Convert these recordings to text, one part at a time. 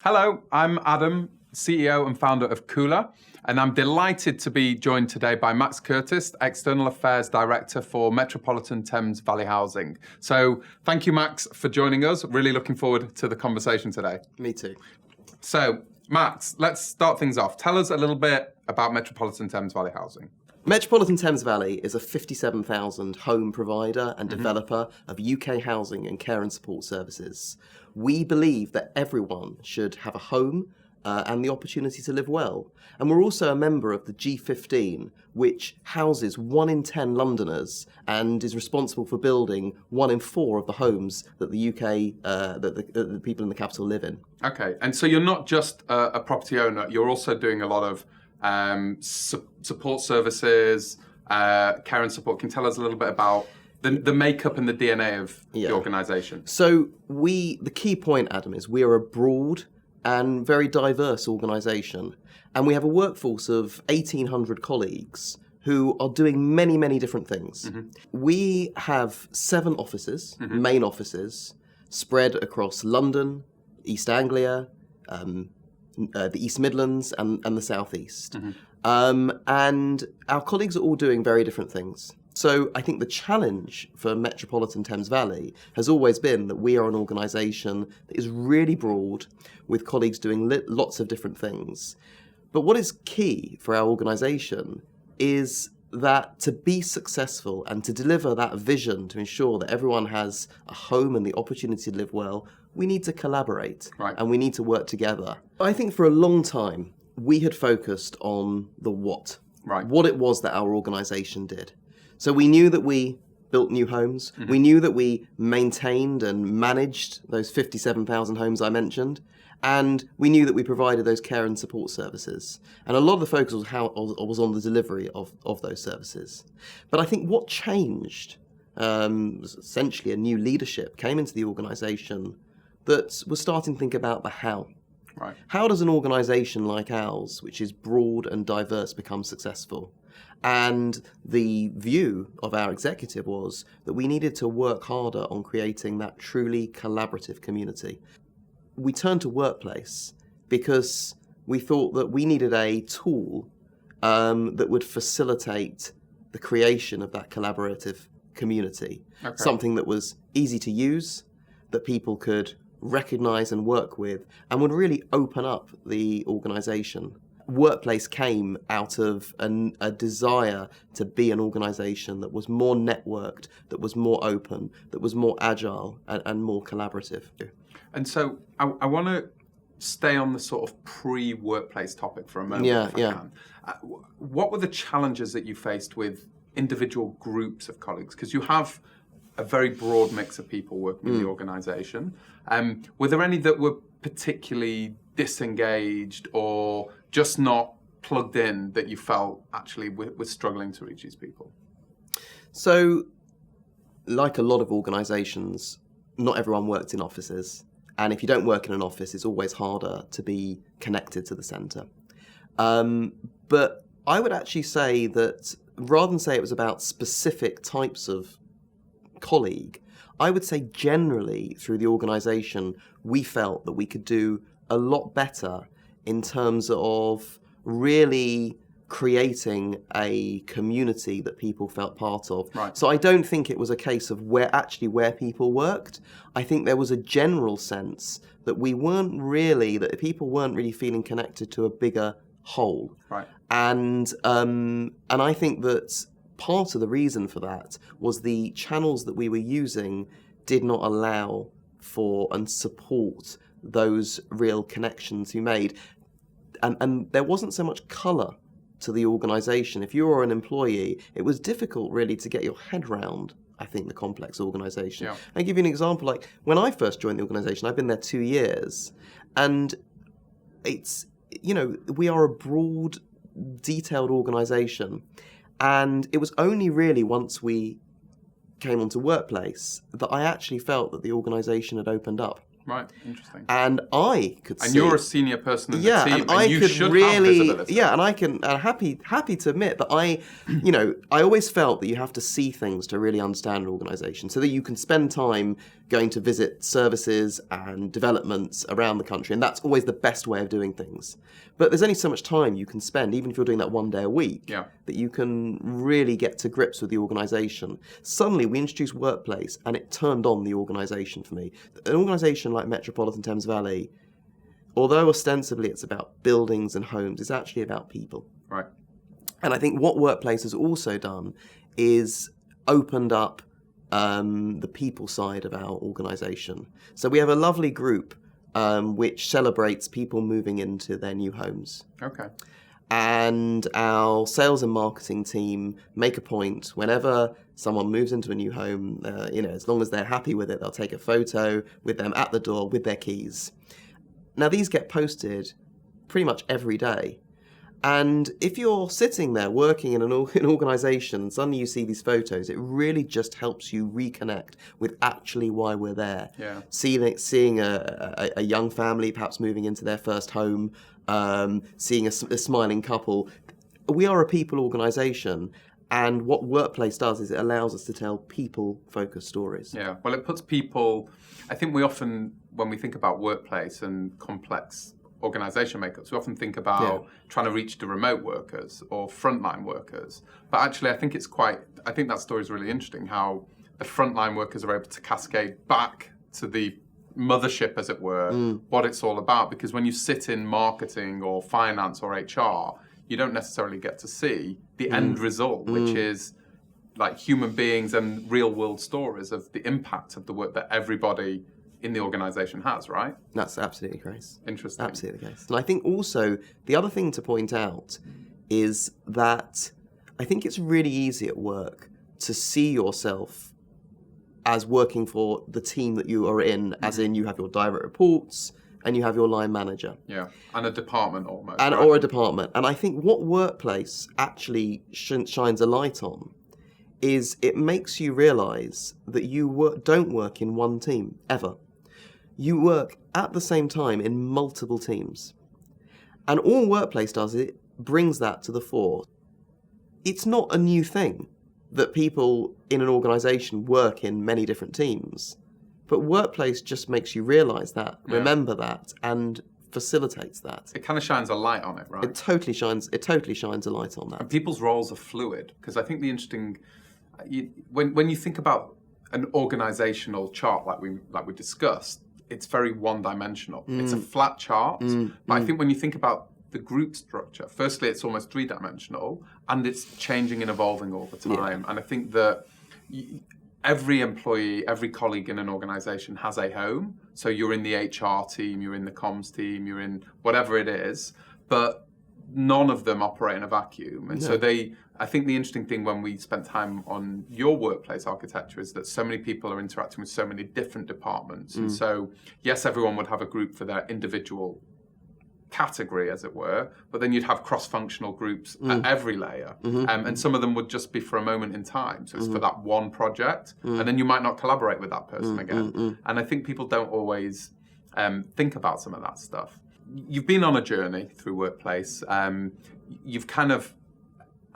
Hello, I'm Adam, CEO and founder of Coolr, and I'm delighted to be joined today by Max Curtis, External Affairs Director for Metropolitan Thames Valley Housing. So thank you, Max, for joining us. Really looking forward to the conversation today. Me too. So, Max, let's start things off. Tell us a little bit about Metropolitan Thames Valley Housing. Metropolitan Thames Valley is a 57,000 home provider and developer of UK housing and care and support services. We believe that everyone should have a home and the opportunity to live well. And we're also a member of the G15, which houses 1 in 10 Londoners and is responsible for building 1 in 4 of the homes that the UK, that the people in the capital live in. Okay, and so you're not just a property owner, you're also doing a lot of support services, care and support. Can you tell us a little bit about the makeup and the DNA of the organisation? So the key point, Adam, is we are a broad and very diverse organisation. And we have a workforce of 1,800 colleagues who are doing many, many different things. We have 7 offices, main offices, spread across London, East Anglia, the East Midlands and the South East. And our colleagues are all doing very different things. So I think the challenge for Metropolitan Thames Valley has always been that we are an organisation that is really broad, with colleagues doing lots of different things. But what is key for our organisation is that to be successful and to deliver that vision to ensure that everyone has a home and the opportunity to live well, we need to collaborate and we need to work together. I think for a long time, we had focused on the what it was that our organisation did. So we knew that we built new homes. We knew that we maintained and managed those 57,000 homes I mentioned. And we knew that we provided those care and support services. And a lot of the focus was on the delivery of those services. But I think what changed was essentially a new leadership came into the organisation that was starting to think about the how. How does an organisation like ours, which is broad and diverse, become successful? And the view of our executive was that we needed to work harder on creating that truly collaborative community. We turned to Workplace because we thought that we needed a tool that would facilitate the creation of that collaborative community. Something that was easy to use, that people could recognise and work with, and would really open up the organisation. Workplace came out of a desire to be an organisation that was more networked, that was more open, that was more agile and more collaborative. And so I want to stay on the sort of pre-workplace topic for a moment, if I can. What were the challenges that you faced with individual groups of colleagues? Because you have a very broad mix of people working in the organisation. Were there any that were particularly disengaged or just not plugged in that you felt actually were struggling to reach these people? So, like a lot of organisations, not everyone worked in offices. And if you don't work in an office, it's always harder to be connected to the centre. But I would actually say that rather than say it was about specific types of colleague, I would say generally through the organisation, we felt that we could do a lot better in terms of really creating a community that people felt part of. So I don't think it was a case of where people worked. I think there was a general sense that people weren't really feeling connected to a bigger whole. And I think that part of the reason for that was the channels that we were using did not allow for and support those real connections you made. And there wasn't so much colour to the organisation. If you were an employee, it was difficult really to get your head round, I think, the complex organisation. I'll give you an example. Like when I first joined the organisation, I've been there 2 years, and it's, we are a broad, detailed organisation. And it was only really once we came onto Workplace that I actually felt that the organisation had opened up. Right, interesting. And I could see... And you're a senior person in the team, and I you could should really... have visibility. Yeah, and I'm happy to admit that I always felt that you have to see things to really understand an organisation, so that you can spend time going to visit services and developments around the country, and that's always the best way of doing things. But there's only so much time you can spend, even if you're doing that one day a week, that you can really get to grips with the organisation. Suddenly, we introduced Workplace, and it turned on the organisation for me. An organisation like Metropolitan Thames Valley, although ostensibly it's about buildings and homes, it's actually about people. Right. And I think what Workplace has also done is opened up the people side of our organisation. So we have a lovely group which celebrates people moving into their new homes. Okay. And our sales and marketing team make a point whenever someone moves into a new home, as long as they're happy with it, they'll take a photo with them at the door with their keys. Now, these get posted pretty much every day. And if you're sitting there working in an organisation and suddenly you see these photos, it really just helps you reconnect with actually why we're there. Yeah. Seeing a young family perhaps moving into their first home, seeing a smiling couple. We are a people organisation, and what Workplace does is it allows us to tell people-focused stories. Yeah, well, it puts people... I think we often, when we think about workplace and complex organisation makeups, we often think about trying to reach the remote workers or frontline workers. But actually, I think that story is really interesting, how the frontline workers are able to cascade back to the mothership, as it were, what it's all about. Because when you sit in marketing or finance or HR, you don't necessarily get to see the end result, which is like human beings and real world stories of the impact of the work that everybody in the organisation has, right? That's absolutely the case. Interesting. Absolutely the case. And I think also the other thing to point out is that I think it's really easy at work to see yourself as working for the team that you are in, as in you have your direct reports and you have your line manager. Yeah, and a department almost. Or a department. And I think what Workplace actually shines a light on is it makes you realise that you don't work in one team, ever. You work at the same time in multiple teams. And all Workplace does is it brings that to the fore. It's not a new thing that people in an organisation work in many different teams, but Workplace just makes you realise that, remember that, and facilitates that. It kind of shines a light on it, right? It totally shines a light on that. And people's roles are fluid, because I think the interesting... when you think about an organisational chart like we discussed, it's very one-dimensional. It's a flat chart, but I think when you think about the group structure, firstly, it's almost three-dimensional, and it's changing and evolving all the time. Yeah. And I think that every employee, every colleague in an organisation has a home. So you're in the HR team, you're in the comms team, you're in whatever it is, but none of them operate in a vacuum. And so I think the interesting thing when we spent time on your workplace architecture is that so many people are interacting with so many different departments. And so, yes, everyone would have a group for their individual category, as it were, but then you'd have cross-functional groups at every layer. And some of them would just be for a moment in time. So it's for that one project, and then you might not collaborate with that person again. And I think people don't always think about some of that stuff. You've been on a journey through Workplace. You've kind of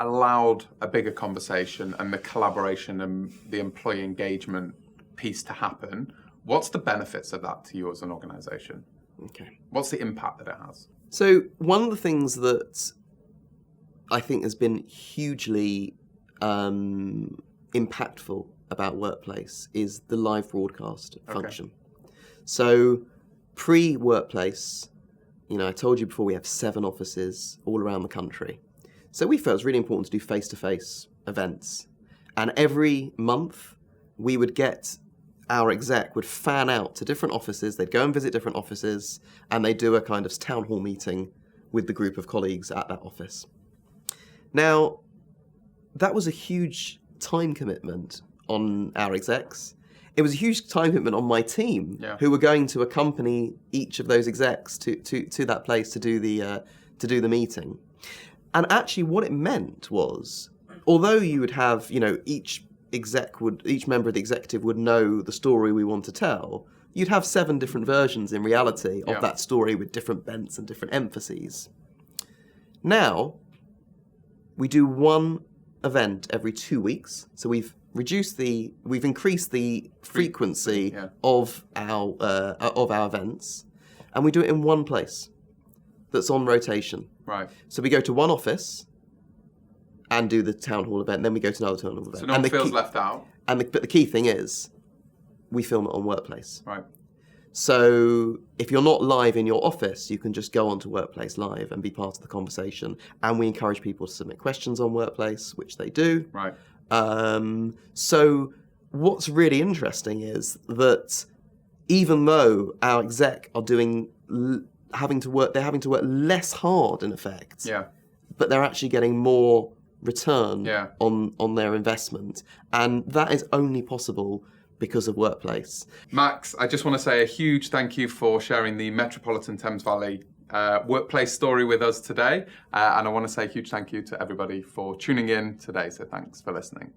allowed a bigger conversation and the collaboration and the employee engagement piece to happen. What's the benefits of that to you as an organisation? Okay. What's the impact that it has? So one of the things that I think has been hugely impactful about Workplace is the live broadcast function. So pre-Workplace, I told you before we have 7 offices all around the country. So we felt it was really important to do face-to-face events. And every month we would get... our exec would fan out to different offices. They'd go and visit different offices, and they'd do a kind of town hall meeting with the group of colleagues at that office. Now, that was a huge time commitment on our execs. It was a huge time commitment on my team, who were going to accompany each of those execs to that place to do the meeting. And actually, what it meant was, although you would have each each member of the executive would know the story we want to tell, you'd have 7 different versions in reality of that story with different bents and different emphases. Now, we do one event every 2 weeks, so we've increased the frequency of our events, and we do it in one place that's on rotation. Right. So we go to one office and do the town hall event, then we go to another town hall event. So no one feels left out. But the key thing is, we film it on Workplace. Right. So if you're not live in your office, you can just go onto Workplace Live and be part of the conversation. And we encourage people to submit questions on Workplace, which they do. Right. So what's really interesting is that even though our exec are having to work less hard in effect, but they're actually getting more return on their investment, and that is only possible because of Workplace. Max, I just want to say a huge thank you for sharing the Metropolitan Thames Valley Workplace story with us today, and I want to say a huge thank you to everybody for tuning in today, so thanks for listening.